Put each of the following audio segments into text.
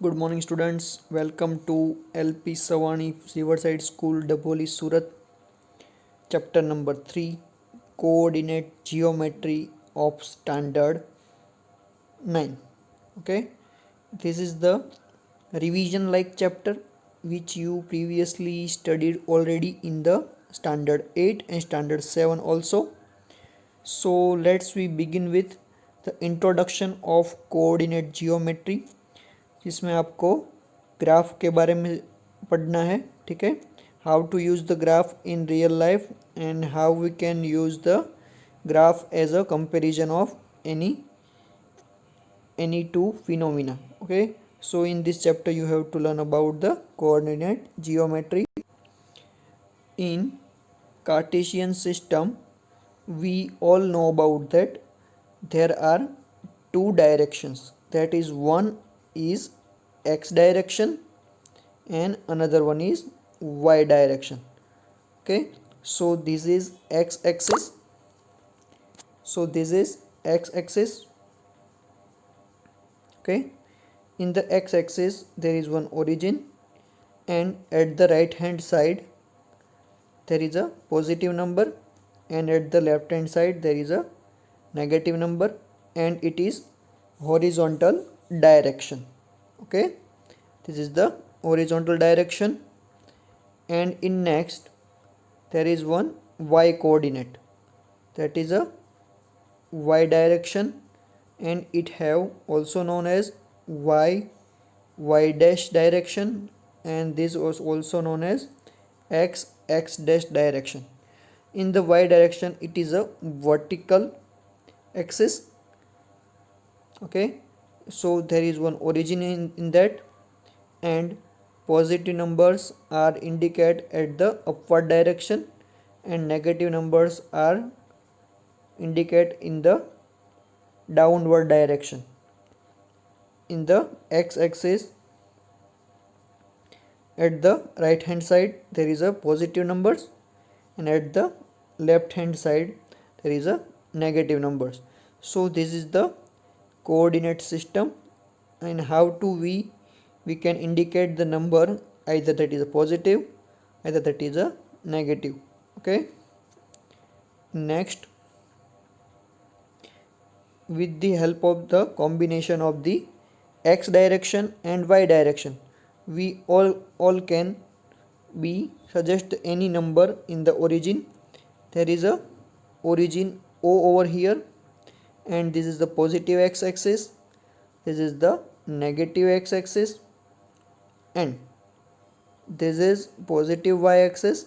Good morning, students. Welcome to LP Savani Riverside School, Daboli, Surat. Chapter number 3, Coordinate Geometry of Standard 9. Okay, this is the revision like chapter which you previously studied already in the Standard 8 and Standard 7 also. So let's we begin with the introduction of coordinate geometry, जिसमें आपको graph के बारे में पढ़ना है. ठीक है, how to use the graph in real life and how we can use the graph as a comparison of any two phenomena. Okay, so in this chapter you have to learn about the coordinate geometry. In Cartesian system, we all know about that there are two directions, that is one is x direction and another one is y direction. Okay, so this is x axis, okay. In the x axis there is one origin, and at the right hand side there is a positive number, and at the left hand side there is a negative number, and it is horizontal direction. Okay, this is the horizontal direction. And in next there is one y coordinate, that is a y direction, and it have also known as y dash direction, and this was also known as x dash direction. In the y direction it is a vertical axis. Okay, so there is one origin in that, and positive numbers are indicated at the upward direction and negative numbers are indicated in the downward direction. In the x axis at the right hand side there is a positive numbers, and at the left hand side there is a negative numbers. So this is the coordinate system, and how to we can indicate the number, either that is a positive, either that is a negative. Okay, next, with the help of the combination of the x direction and y direction, we all can be suggest any number in the origin. There is a origin O over here, and this is the positive x axis, this is the negative x axis, and this is positive y axis,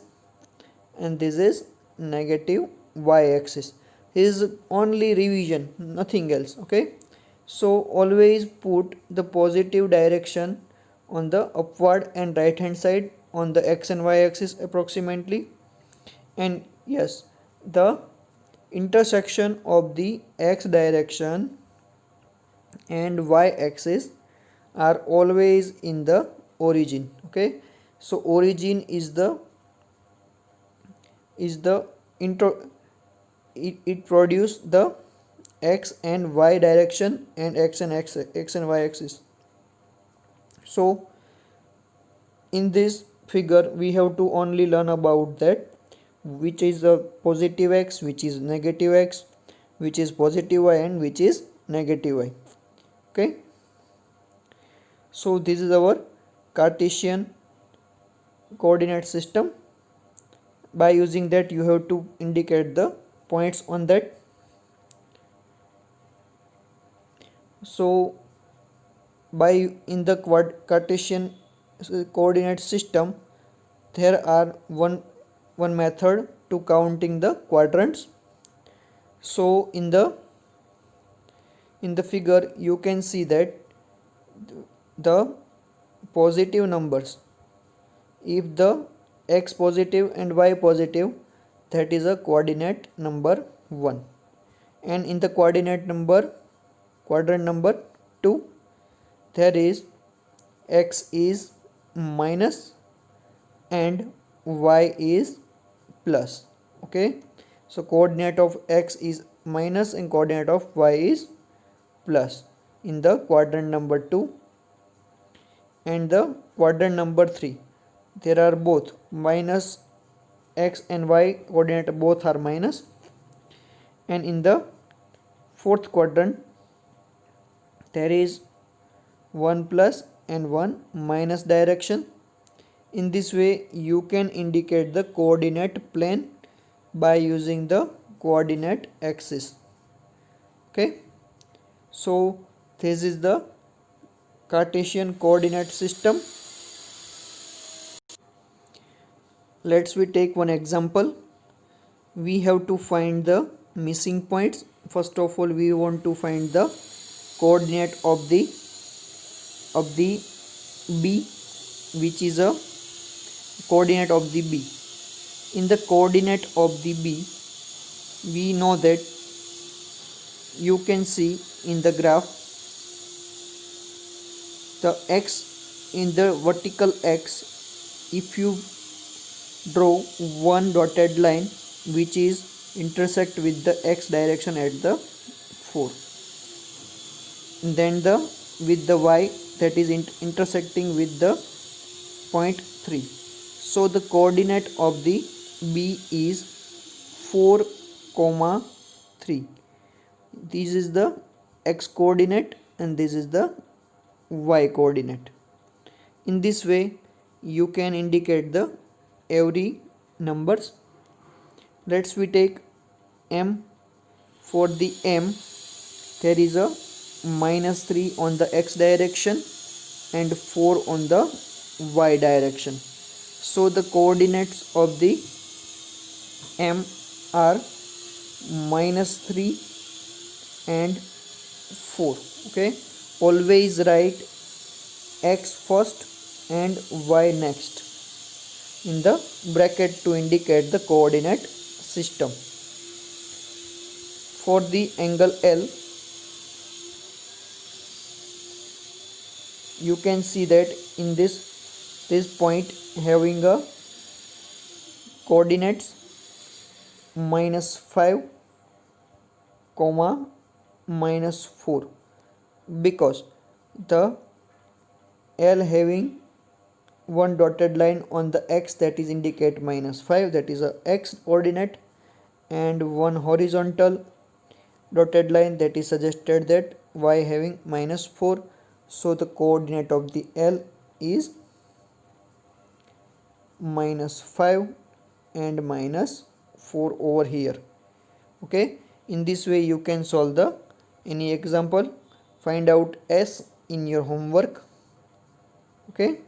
and this is negative y axis. This is only revision, nothing else. Okay, so always put the positive direction on the upward and right hand side on the x and y axis approximately. And yes, the intersection of the x direction and y axis are always in the origin. Okay, so origin is the intro, it produce the x and y direction and x and y axis. So in this figure we have to only learn about that which is a positive x, which is negative x, which is positive y, and which is negative y. Okay, so this is our Cartesian coordinate system. By using that you have to indicate the points on that. So by in the Cartesian coordinate system there are one method to counting the quadrants. So in the figure you can see that the positive numbers, if the x positive and y positive, that is a coordinate number 1, and in the quadrant number 2 there is x is minus and y is plus. Okay, so coordinate of x is minus and coordinate of y is plus in the quadrant number 2. and the quadrant number 3, there are both minus x and y coordinate, both are minus. And in the fourth quadrant there is 1 plus and 1 minus direction. In this way you can indicate the coordinate plane by using the coordinate axis. Okay, so this is the Cartesian coordinate system. Let's we take one example. We have to find the missing points. First of all, we want to find the coordinate of the b, which is a coordinate of the b. In the coordinate of the b, we know that you can see in the graph the x in the vertical x. If you draw one dotted line which is intersect with the x direction at the 4, then the with the y that is intersecting with the point 3. So the coordinate of the b is 4, 3. This is the x coordinate and this is the y coordinate. In this way you can indicate the every numbers. Let's we take m. For the m, there is a minus 3 on the x direction and 4 on the y direction. So the coordinates of the m are minus 3 and 4. Okay, always write x first and y next in the bracket to indicate the coordinate system. For the angle L, you can see that in this point having a coordinates minus 5, minus 4, because the L having one dotted line on the x that is indicate minus 5, that is a x coordinate, and one horizontal dotted line that is suggested that y having minus 4. So the coordinate of the L is minus 5 and minus 4 over here. Okay, in this way you can solve the any example. Find out S in your homework. Okay,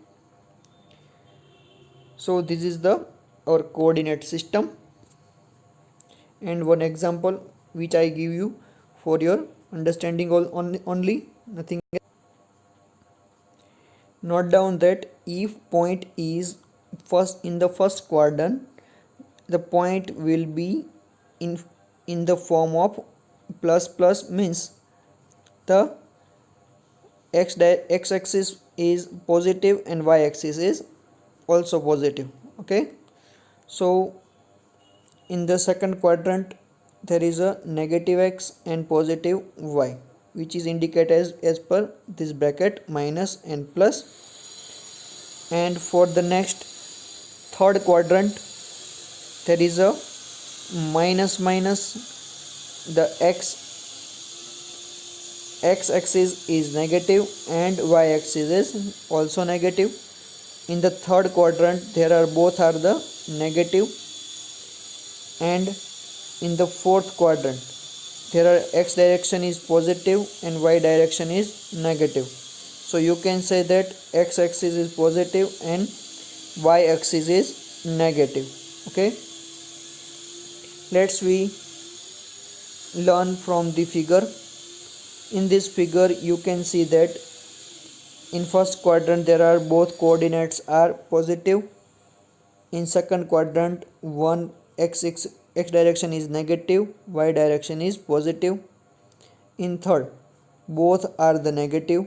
so this is the our coordinate system, and one example which I give you for your understanding only, nothing else. Note down that if point is first in the first quadrant, the point will be in the form of plus plus, means the x axis is positive and y axis is also positive. Okay, so in the second quadrant there is a negative x and positive y, which is indicated as per this bracket minus and plus. And for the next third quadrant there is a minus minus, the x axis is negative and y axis is also negative. In the third quadrant there are both are the negative, and in the fourth quadrant there are x direction is positive and y direction is negative. So you can say that x axis is positive and y axis is negative. Okay, let's we learn from the figure. In this figure you can see that in first quadrant there are both coordinates are positive. In second quadrant one x direction is negative, y direction is positive. In third both are the negative,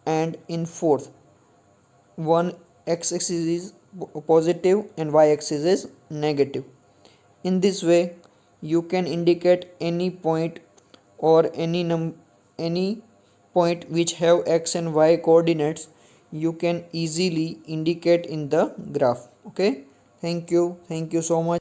and in fourth one x axis is positive and y axis is negative. In this way you can indicate any point or any point which have x and y coordinates you can easily indicate in the graph. Okay, thank you so much.